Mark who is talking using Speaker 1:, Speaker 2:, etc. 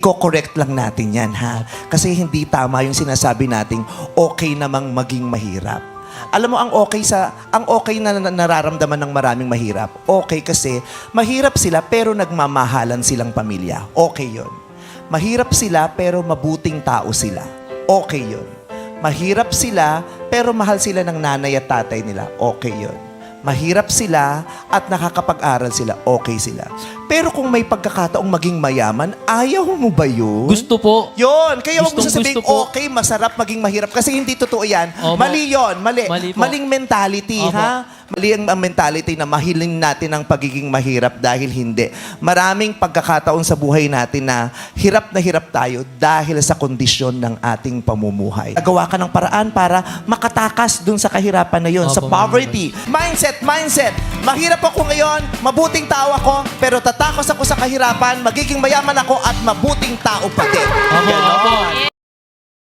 Speaker 1: Ko-correct lang natin yan, ha? Kasi hindi tama yung sinasabi nating okay namang maging mahirap. Alam mo, ang okay na nararamdaman ng maraming mahirap, okay kasi mahirap sila pero nagmamahalan silang pamilya. Okay yon. Mahirap sila pero mabuting tao sila. Okay yon. Mahirap sila pero mahal sila ng nanay at tatay nila. Okay yon. Mahirap sila at nakakapag-aral sila. Okay sila. Pero kung may pagkakataong maging mayaman, ayaw mo ba yun?
Speaker 2: Gusto po.
Speaker 1: Yun. Kaya huwag mo sasabihin,
Speaker 2: Gusto po.
Speaker 1: okay, masarap maging mahirap. Kasi hindi totoo yan.
Speaker 2: Opo.
Speaker 1: Mali yun. Mali.
Speaker 2: Mali po.
Speaker 1: Maling mentality,
Speaker 2: Opo.
Speaker 1: ha? Mali ang mentality na mahilin natin ang pagiging mahirap dahil hindi. Maraming pagkakataon sa buhay natin na hirap tayo dahil sa kondisyon ng ating pamumuhay. Nagawa ka ng paraan para makatakas dun sa kahirapan na yun,
Speaker 2: Opo,
Speaker 1: sa poverty. Mindset. Mahirap ako ngayon, mabuting tao ako, pero tatakos ako sa kahirapan, magiging mayaman ako at mabuting tao pa din.
Speaker 2: Opo, opo.